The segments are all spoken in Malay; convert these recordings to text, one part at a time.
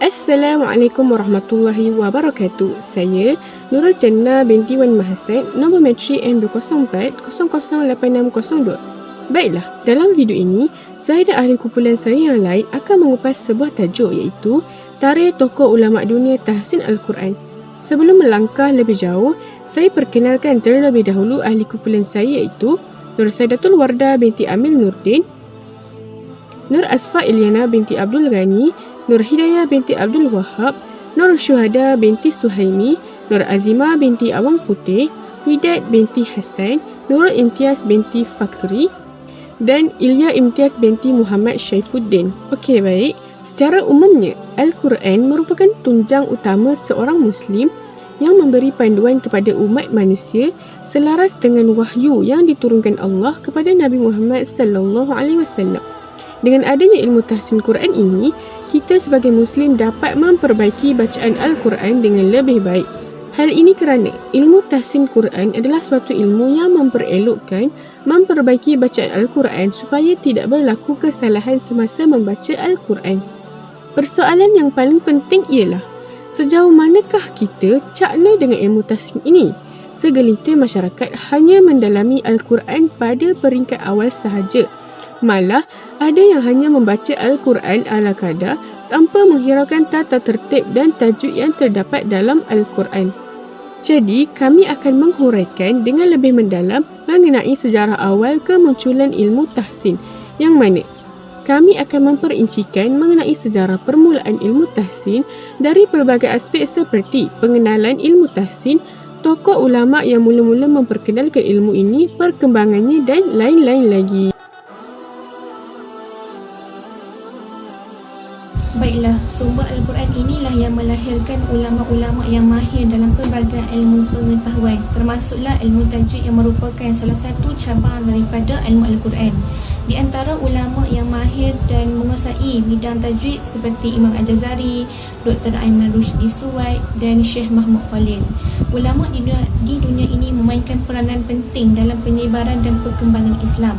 Assalamualaikum warahmatullahi wabarakatuh. Saya Nurul Jannah binti Wan Mahasan, nombor matri M204008602. Baiklah, dalam video ini, saya dan ahli kumpulan saya yang lain akan mengupas sebuah tajuk iaitu Tarikh Tokoh Ulama Dunia Tahsin Al-Quran. Sebelum melangkah lebih jauh, saya perkenalkan terlebih dahulu ahli kumpulan saya iaitu Nur Saidatul Wardah binti Amil Nurdin, Nur Asfa Ilyana binti Abdul Ghani, Nur Hidayah binti Abdul Wahab, Nur Syuhada binti Suhaimi, Nur Azimah binti Awang Putih, Widat binti Hassan, Nurul Imtiaz binti Fakri dan Ilya Imtiaz binti Muhammad Syaifuddin. Okey, baik. Secara umumnya, Al-Quran merupakan tunjang utama seorang Muslim yang memberi panduan kepada umat manusia selaras dengan wahyu yang diturunkan Allah kepada Nabi Muhammad sallallahu alaihi wasallam. Dengan adanya ilmu tahsin Quran ini, kita sebagai Muslim dapat memperbaiki bacaan Al-Quran dengan lebih baik. Hal ini kerana ilmu tahsin Quran adalah suatu ilmu yang memperbaiki bacaan Al-Quran supaya tidak berlaku kesalahan semasa membaca Al-Quran. Persoalan yang paling penting ialah, sejauh manakah kita cakna dengan ilmu tahsin ini? Segelintir masyarakat hanya mendalami Al-Quran pada peringkat awal sahaja. Malah, ada yang hanya membaca Al-Quran ala kadar tanpa menghiraukan tata tertib dan tajuk yang terdapat dalam Al-Quran. Jadi, kami akan menghuraikan dengan lebih mendalam mengenai sejarah awal kemunculan ilmu tahsin, yang mana kami akan memperincikan mengenai sejarah permulaan ilmu tahsin dari pelbagai aspek seperti pengenalan ilmu tahsin, tokoh ulama yang mula-mula memperkenalkan ilmu ini, perkembangannya dan lain-lain lagi. Baiklah, sumber Al-Quran inilah yang melahirkan ulama-ulama yang mahir dalam pelbagai ilmu pengetahuan, termasuklah ilmu tajwid yang merupakan salah satu cabang daripada ilmu Al-Quran. Di antara ulama yang mahir dan menguasai bidang tajwid seperti Imam Al-Jazari, Dr. Aiman Rushdi Suwaid dan Syekh Mahmud Khalil. Ulama di dunia ini memainkan peranan penting dalam penyebaran dan perkembangan Islam.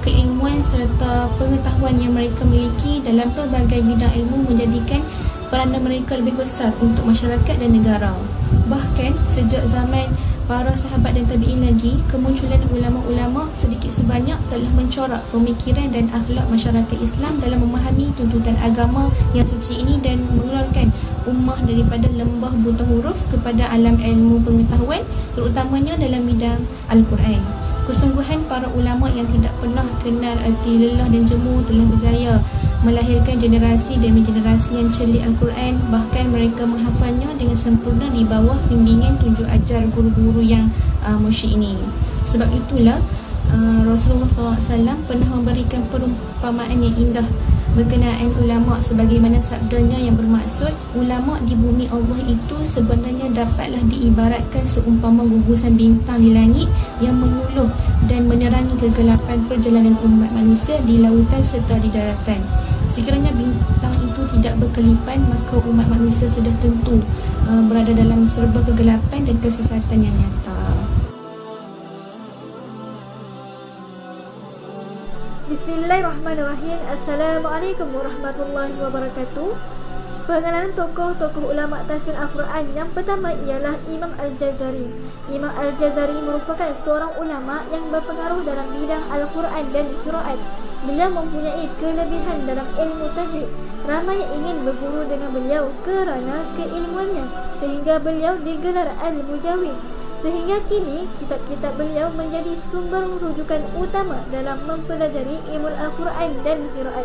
Keilmuan serta pengetahuan yang mereka miliki dalam pelbagai bidang ilmu menjadikan peranan mereka lebih besar untuk masyarakat dan negara. Bahkan sejak zaman para sahabat dan tabi'in lagi, kemunculan ulama-ulama sedikit sebanyak telah mencorak pemikiran dan akhlak masyarakat Islam dalam memahami tuntutan agama yang suci ini dan mengeluarkan ummah daripada lembah buta huruf kepada alam ilmu pengetahuan, terutamanya dalam bidang Al-Quran. Kesungguhan para ulama yang tidak pernah kenal arti lelah dan jemu telah berjaya melahirkan generasi demi generasi yang celik Al-Quran, bahkan mereka menghafalnya dengan sempurna di bawah bimbingan tunjuk ajar guru-guru yang musyrik ini. Sebab itulah Rasulullah SAW pernah memberikan perumpamaan yang indah berkenaan ulama, sebagaimana sabdanya yang bermaksud, ulama di bumi Allah itu sebenarnya dapatlah diibaratkan seumpama gugusan bintang di langit yang menyuluh dan menerangi kegelapan perjalanan umat manusia di lautan serta di daratan. Sekiranya bintang itu tidak berkelipan, maka umat manusia sudah tentu berada dalam serba kegelapan dan kesesatan yang nyata. Bismillahirrahmanirrahim. Assalamualaikum warahmatullahi wabarakatuh. Pengenalan tokoh-tokoh ulama tahsin Al-Quran. Yang pertama ialah Imam Al-Jazari. Imam Al-Jazari merupakan seorang ulama yang berpengaruh dalam bidang Al-Quran dan qiraat. Beliau mempunyai kelebihan dalam ilmu tajwid. Ramai yang ingin berguru dengan beliau kerana keilmuannya, sehingga beliau digelar Al-Mujawid. Sehingga kini, kitab-kitab beliau menjadi sumber rujukan utama dalam mempelajari ilmu Al-Quran dan qiraat.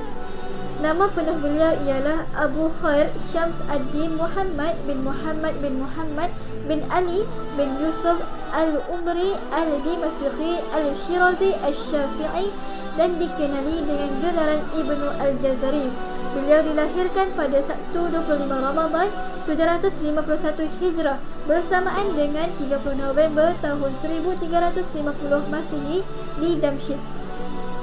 Nama penuh beliau ialah Abu Khair Syams ad-Din Muhammad bin Muhammad bin Muhammad bin Ali bin Yusuf Al-Umri Al-Dimashqi Al-Shirazi Al-Syafi'i dan dikenali dengan gelaran Ibnu Al-Jazari. Beliau dilahirkan pada Sabtu 25 Ramadan 751 Hijrah bersamaan dengan 30 November tahun 1350 Masihi di Damsyik.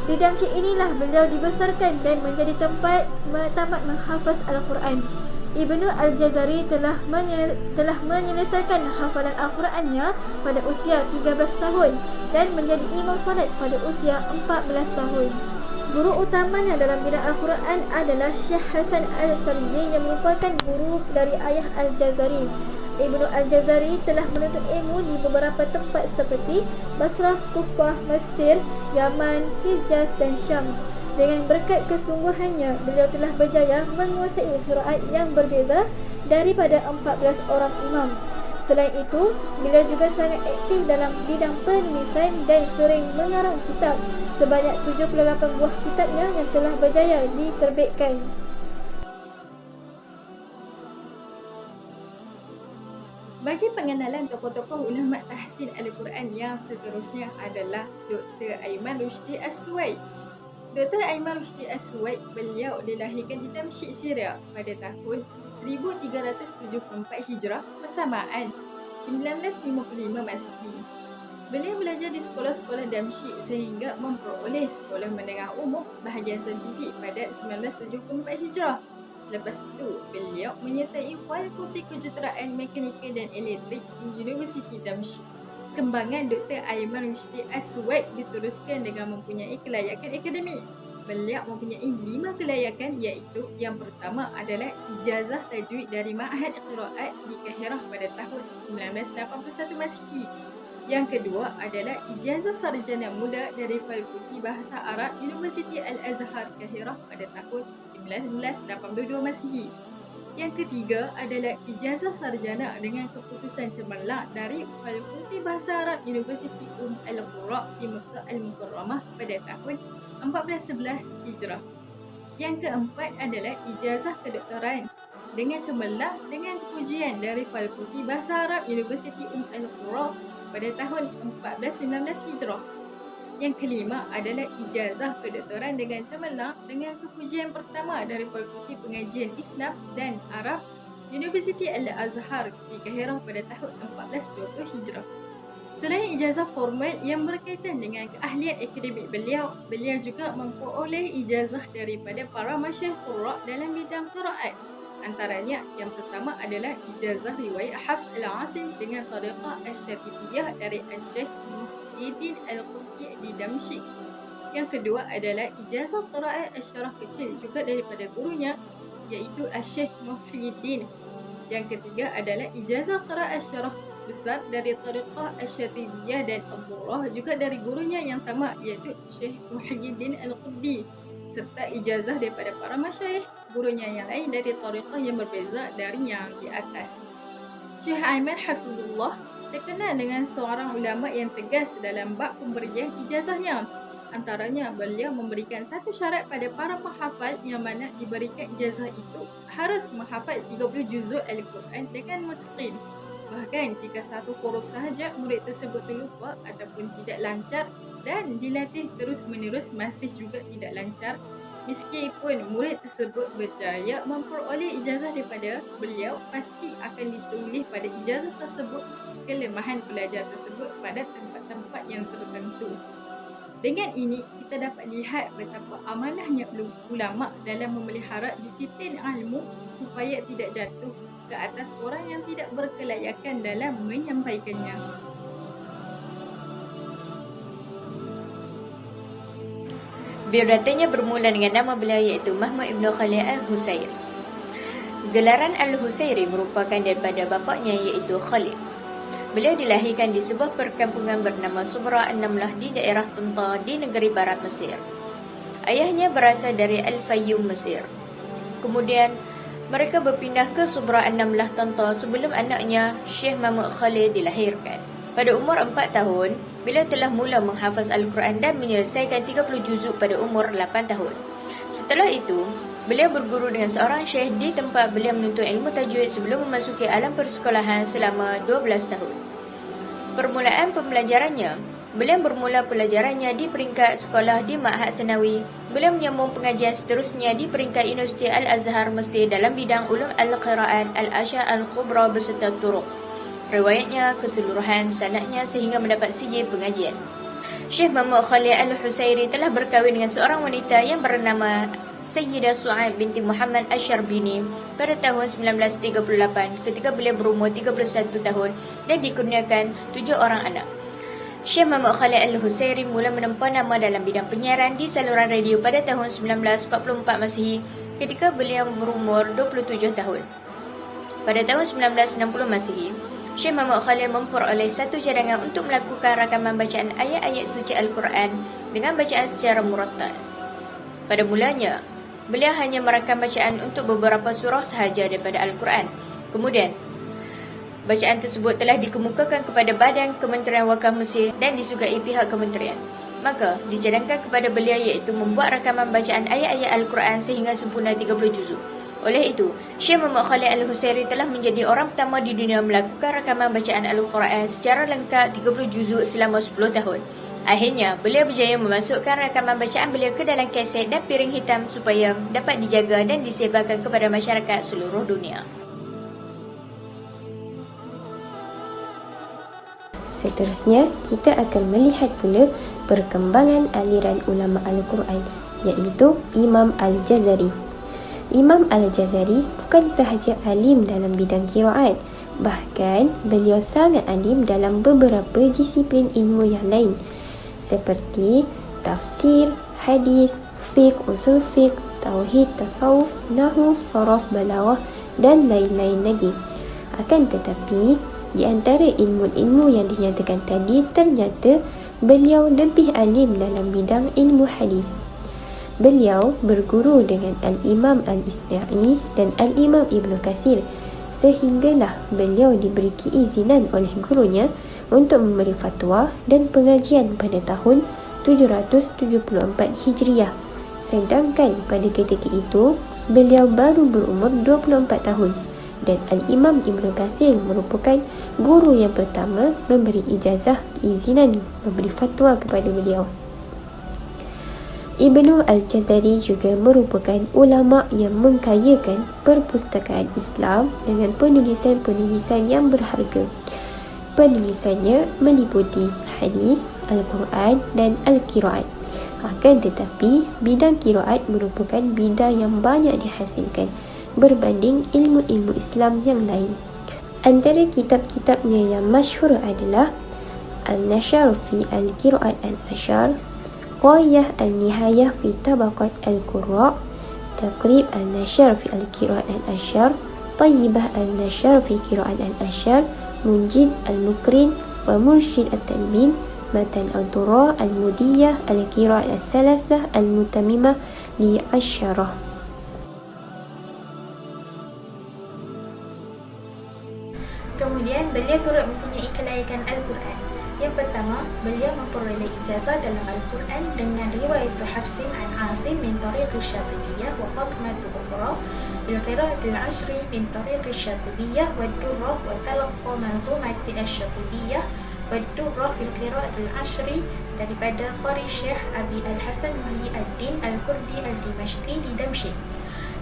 Di Damsyik inilah beliau dibesarkan dan menjadi tempat tamat menghafaz Al-Quran. Ibnu Al-Jazari telah menyelesaikan hafalan Al-Qurannya pada usia 13 tahun dan menjadi imam salat pada usia 14 tahun. Guru utamanya dalam bidang Al-Quran adalah Syekh Hasan Al-Sarji yang merupakan guru dari ayah Al-Jazari. Ibnu Al-Jazari telah menuntut ilmu di beberapa tempat seperti Basrah, Kufah, Mesir, Yaman, Hijaz dan Syam. Dengan berkat kesungguhannya, beliau telah berjaya menguasai qiraat yang berbeza daripada 14 orang imam. Selain itu, beliau juga sangat aktif dalam bidang penulisan dan sering mengarang kitab. Sebanyak 78 buah kitabnya yang telah berjaya diterbitkan. Bagi pengenalan tokoh-tokoh ulama tahsin Al-Quran yang seterusnya adalah Dr. Aiman Rushdi As-Suwaid. Dr. Aiman Rushdi As-Suwaid, beliau dilahirkan di Damsyik, Syria pada tahun 1374 Hijrah bersamaan 1955 Masihi. Beliau belajar di sekolah-sekolah Damsyik sehingga memperoleh sekolah menengah umum bahagian saintifik pada 1974 Hijrah. Selepas itu, beliau menyertai Fakulti Kejuruteraan Mekanikal dan Elektrik di Universiti Damsyik. Kembangan Dr. Aiman Rushdi As-Suwaid diteruskan dengan mempunyai kelayakan akademik. Beliau mempunyai 5 kelayakan, iaitu yang pertama adalah ijazah tajwid dari Ma'had Qiraat di Kahirah pada tahun 1981 Masihi. Yang kedua adalah ijazah sarjana muda dari Fakulti Bahasa Arab Universiti Al-Azhar Kahirah pada tahun 1982 Masihi. Yang ketiga adalah ijazah sarjana dengan keputusan cemerlang dari Fakulti Bahasa Arab Universiti Al-Qura di Mekah Al-Mukarramah pada tahun 1411 Hijrah. Yang keempat adalah ijazah kedoktoran dengan cemerlang dengan kepujian dari Fakulti Bahasa Arab Universiti Al-Qura pada tahun 1419 Hijrah. Yang kelima adalah ijazah kedoktoran dengan cemerlang dengan kepujian pertama dari Fakulti Pengajian Islam dan Arab Universiti Al-Azhar di Kahirah pada tahun 1420 Hijrah. Selain ijazah formal yang berkaitan dengan keahlian akademik beliau juga memperoleh ijazah daripada para masyayikh qurra dalam bidang qiraat. Antaranya, yang pertama adalah ijazah riwayat Hafs Al-Asim dengan tariqah Asy-Syatibiyah dari Syekh Muhyiddin Al-Qurdi di Damsyik. Yang kedua adalah ijazah qiraat Asy-Syarah kecil juga daripada gurunya, iaitu Syekh Muhyiddin. Yang ketiga adalah ijazah qiraat Asy-Syarah besar dari tariqah Asy-Syatibiyah dan Abdullah juga dari gurunya yang sama, iaitu Syekh Muhyiddin Al-Qurdi, serta ijazah daripada para masyayikh gurunya yang lain dari tariqah yang berbeza dari yang di atas. Syekh Aiman Hafizullah terkenal dengan seorang ulama yang tegas dalam bab pemberian ijazahnya. Antaranya, beliau memberikan satu syarat pada para penghafal yang mana diberikan ijazah itu harus menghafal 30 juzuk Al-Quran dengan mutqin. Bahkan jika satu huruf sahaja murid tersebut terlupa ataupun tidak lancar dan dilatih terus-menerus masih juga tidak lancar, meskipun murid tersebut berjaya memperoleh ijazah daripada beliau, pasti akan ditulis pada ijazah tersebut kelemahan pelajar tersebut pada tempat-tempat yang tertentu. Dengan ini, kita dapat lihat betapa amanahnya ulama dalam memelihara disiplin ilmu supaya tidak jatuh ke atas orang yang tidak berkelayakan dalam menyampaikannya. Biodatanya bermula dengan nama beliau iaitu Mahmud Ibn Khalid Al-Husairi. Gelaran Al-Husairi merupakan daripada bapaknya iaitu Khalid. Beliau dilahirkan di sebuah perkampungan bernama Subra An-Namlah di daerah Tunta di negeri barat Mesir. Ayahnya berasal dari Al-Fayyum, Mesir. Kemudian, mereka berpindah ke Subra An-Namlah Tunta sebelum anaknya Syekh Mahmud Khalid dilahirkan. Pada umur 4 tahun, beliau telah mula menghafaz Al-Quran dan menyelesaikan 30 juzuk pada umur 8 tahun. Setelah itu, beliau berguru dengan seorang syekh di tempat beliau menuntut ilmu tajwid sebelum memasuki alam persekolahan selama 12 tahun. Permulaan pembelajarannya, beliau bermula pelajarannya di peringkat sekolah di Ma'had Sanawi. Beliau menyambung pengajian seterusnya di peringkat Universiti Al-Azhar Mesir dalam bidang ulum al-qiraat, al-asya al-khubra beserta turuq. Riwayatnya, keseluruhan sanadnya sehingga mendapat sijil pengajian. Syekh Mahmud Khalid Al-Husairi telah berkahwin dengan seorang wanita yang bernama Sayyidah Su'aib binti Muhammad Asy-Syarbini pada tahun 1938 ketika beliau berumur 31 tahun dan dikurniakan 7 orang anak. Syekh Mahmud Khalid Al-Husairi mula menempa nama dalam bidang penyiaran di saluran radio pada tahun 1944 Masihi ketika beliau berumur 27 tahun. Pada tahun 1960 Masihi, Syekh Mahmud Khalid memperoleh satu cadangan untuk melakukan rakaman bacaan ayat-ayat suci Al-Quran dengan bacaan secara murattal. Pada mulanya, beliau hanya merakam bacaan untuk beberapa surah sahaja daripada Al-Quran. Kemudian, bacaan tersebut telah dikemukakan kepada Badan Kementerian Wakaf Mesir dan disukai pihak kementerian. Maka, dicadangkan kepada beliau iaitu membuat rakaman bacaan ayat-ayat Al-Quran sehingga sempurna 30 juzuk. Oleh itu, Syekh Mahmud Khalid Al-Husairi telah menjadi orang pertama di dunia melakukan rakaman bacaan Al-Quran secara lengkap 30 juzuk selama 10 tahun. Akhirnya, beliau berjaya memasukkan rakaman bacaan beliau ke dalam kaset dan piring hitam supaya dapat dijaga dan disebarkan kepada masyarakat seluruh dunia. Seterusnya, kita akan melihat pula perkembangan aliran ulama Al-Quran, iaitu Imam Al-Jazari. Imam Al-Jazari bukan sahaja alim dalam bidang qiraat, bahkan beliau sangat alim dalam beberapa disiplin ilmu yang lain seperti tafsir, hadis, fiqh, usul fiqh, tauhid, tasawuf, nahwu, saraf, balaghah dan lain-lain lagi. Akan tetapi, di antara ilmu-ilmu yang dinyatakan tadi, ternyata beliau lebih alim dalam bidang ilmu hadis. Beliau berguru dengan Al-Imam Al-Isna'i dan Al-Imam Ibn Katsir, sehinggalah beliau diberi keizinan oleh gurunya untuk memberi fatwa dan pengajian pada tahun 774 Hijriah. Sedangkan pada ketika itu, beliau baru berumur 24 tahun dan Al-Imam Ibn Katsir merupakan guru yang pertama memberi ijazah keizinan memberi fatwa kepada beliau. Ibnu Al-Jazari juga merupakan ulama yang mengkayakan perpustakaan Islam dengan penulisan-penulisan yang berharga. Penulisannya meliputi hadis, Al-Quran dan Al-Qiraat. Akan tetapi, bidang qiraat merupakan bidang yang banyak dihasilkan berbanding ilmu-ilmu Islam yang lain. Antara kitab-kitabnya yang masyhur adalah Al-Nashar fi Al-Qiraat Al-Ashar, Ghayah Al-Nihayah fi Tabaqat Al-Qurra, Taqrib Al-Nashar fi Al-Qiraat Al-Ashar, Tayyibah Al-Nashar fi Qiraat Al-Ashar, Munjid Al-Mukrin wa Mursyid Al-Talbin, Matan Al-Durra Al-Mudiyah Al-Qiraat Al-Thalasah Al-Mutamimah li Asyarah. Kemudian, beliau turut mempunyai kelayakan Al-Quran. Yang pertama, beliau memperoleh ijazah dalam Al-Quran dengan riwayat Hafsin an Asim min tariq Syatibiyah wa khatmatu ukhra bil qira'at al-ashri min tariq Syatibiyah wa durrah wa talaqqa manzumat Syatibiyah wa durrah fil qira'at al-ashri daripada qari Syekh Abi Al-Hasan Muhyiddin Al-Kurdi Al-Dimashqi di Damsyik.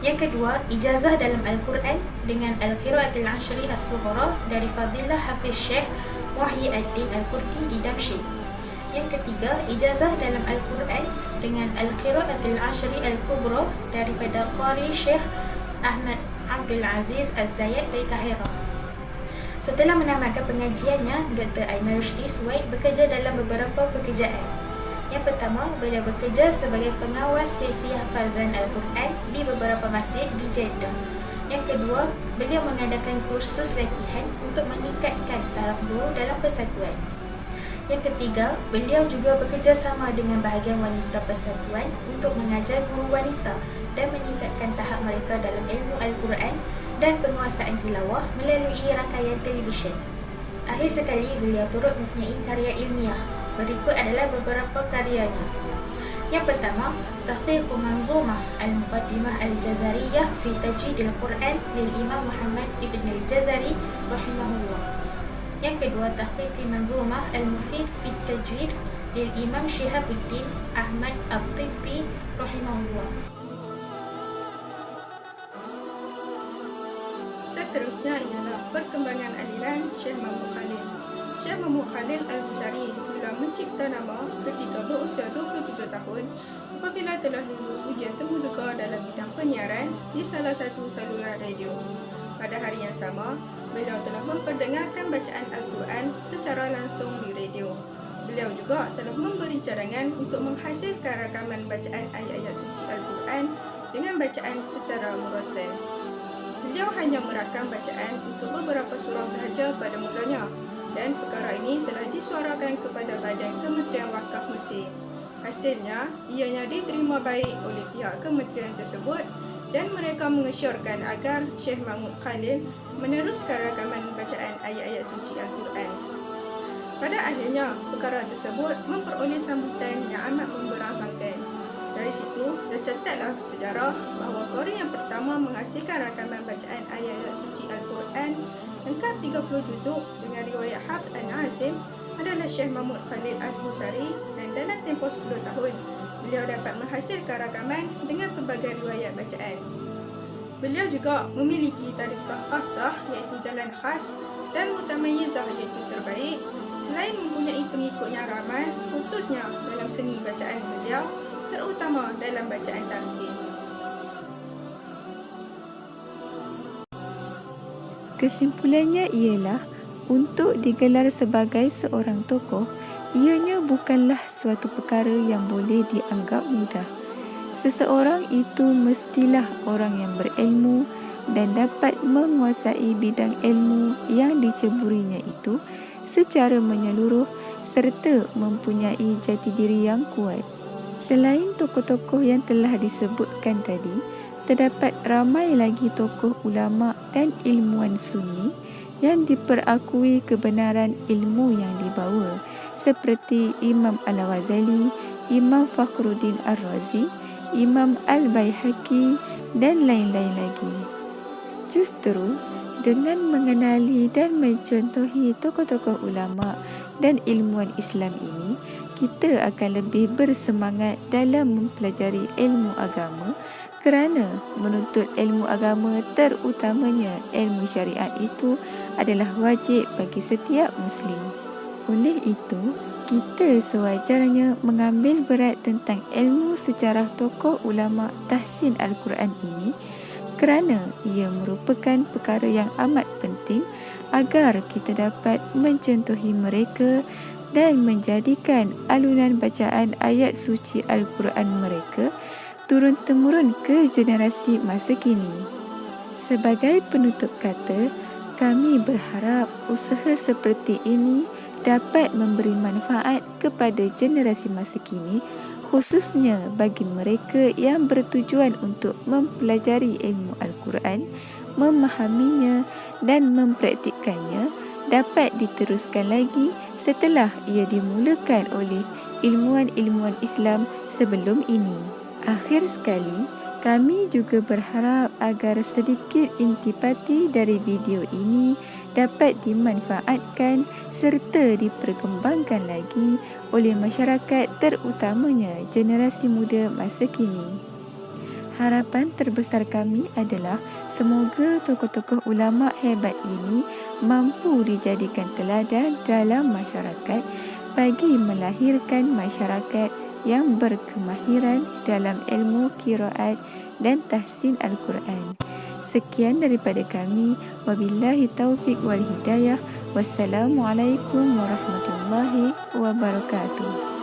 Yang kedua, ijazah dalam Al-Quran dengan Al-Qira'at Al-Ashri As-Sughra dari Fadilah Hafiz Syekh Muhyiddin Al-Kurdi di Damsyik. Yang ketiga, ijazah dalam Al-Quran dengan Al-Qira'at Al-Ashri Al-Kubra daripada Qari Syekh Ahmad Abdul Aziz Az-Zayed dari Kahirah. Setelah menamatkan pengajiannya, Dr. Aiman Rushdi Suwaid bekerja dalam beberapa pekerjaan. Yang pertama, beliau bekerja sebagai pengawas sesi hafazan Al-Quran di beberapa masjid di Jeddah. Yang kedua, beliau mengadakan kursus latihan untuk meningkatkan taraf guru dalam persatuan. Yang ketiga, beliau juga bekerjasama dengan bahagian wanita persatuan untuk mengajar guru wanita dan meningkatkan tahap mereka dalam ilmu Al-Quran dan penguasaan tilawah melalui rangkaian televisyen. Akhir sekali, beliau turut mempunyai karya ilmiah. Berikut adalah beberapa karyanya. Yang pertama, Tahqiq Manzumah Al-Muqaddimah Al-Jazariyah fi Tajwid Al-Quran lil Imam Muhammad Ibn Al-Jazari rahimahullah. Yang kedua, Tahqiq Manzumah Al-Mufid fi Tajwid lil Imam Syihabuddin Ahmad At-Tibbi rahimahullah. Seterusnya ialah perkembangan aliran Syekh Mahmud Khalid. Syekh Mahmud Khalid Al-Husairi mula mencipta nama ketika berusia 27 tahun apabila telah lulus ujian temuduga dalam bidang penyiaran di salah satu saluran radio. Pada hari yang sama, beliau telah memperdengarkan bacaan Al-Quran secara langsung di radio. Beliau juga telah memberi cadangan untuk menghasilkan rakaman bacaan ayat-ayat suci Al-Quran dengan bacaan secara murattal. Beliau hanya merakam bacaan untuk beberapa surau sahaja pada mulanya dan perkara ini telah disuarakan kepada Badan Kementerian Wakaf Mesir. Hasilnya, ianya diterima baik oleh pihak kementerian tersebut dan mereka mengesyorkan agar Syekh Mahmud Khalil meneruskan rakaman bacaan ayat-ayat suci Al-Quran. Pada akhirnya, perkara tersebut memperoleh sambutan yang amat memberangsangkan. Dari situ, tercatatlah sejarah bahawa qari yang pertama menghasilkan rakaman bacaan ayat-ayat suci Al-Quran lengkap 30 juzuk dengan riwayat Hafs An-Asim adalah Syekh Mahmud Khalil Al-Husari, dan dalam tempoh 10 tahun, beliau dapat menghasilkan rakaman dengan pelbagai riwayat bacaan. Beliau juga memiliki tariqah khasah iaitu jalan khas dan mutamayizah iaitu terbaik. Selain mempunyai pengikut yang ramai, khususnya dalam seni bacaan beliau, terutama dalam bacaan talqin. Kesimpulannya ialah untuk digelar sebagai seorang tokoh, ianya bukanlah suatu perkara yang boleh dianggap mudah. Seseorang itu mestilah orang yang berilmu dan dapat menguasai bidang ilmu yang diceburinya itu secara menyeluruh serta mempunyai jati diri yang kuat. Selain tokoh-tokoh yang telah disebutkan tadi, terdapat ramai lagi tokoh ulama dan ilmuwan sunni yang diperakui kebenaran ilmu yang dibawa, seperti Imam Al-Ghazali, Imam Fakhruddin Ar-Razi, Imam Al-Baihaqi dan lain-lain lagi. Justru dengan mengenali dan mencontohi tokoh-tokoh ulama dan ilmuwan Islam ini, kita akan lebih bersemangat dalam mempelajari ilmu agama, kerana menuntut ilmu agama, terutamanya ilmu syariat itu adalah wajib bagi setiap Muslim. Oleh itu, kita sewajarnya mengambil berat tentang ilmu sejarah tokoh ulama tahsin Al-Quran ini, kerana ia merupakan perkara yang amat penting agar kita dapat mencontohi mereka dan menjadikan alunan bacaan ayat suci Al-Quran mereka turun-temurun ke generasi masa kini. Sebagai penutup kata, kami berharap usaha seperti ini dapat memberi manfaat kepada generasi masa kini, khususnya bagi mereka yang bertujuan untuk mempelajari ilmu Al-Quran, memahaminya dan mempraktikkannya dapat diteruskan lagi setelah ia dimulakan oleh ilmuwan-ilmuwan Islam sebelum ini. Akhir sekali, kami juga berharap agar sedikit intipati dari video ini dapat dimanfaatkan serta diperkembangkan lagi oleh masyarakat, terutamanya generasi muda masa kini. Harapan terbesar kami adalah semoga tokoh-tokoh ulama hebat ini mampu dijadikan teladan dalam masyarakat bagi melahirkan masyarakat yang berkemahiran dalam ilmu qiraat dan tahsin Al-Quran. Sekian daripada kami. Wabillahi taufiq wal hidayah. Wassalamualaikum warahmatullahi wabarakatuh.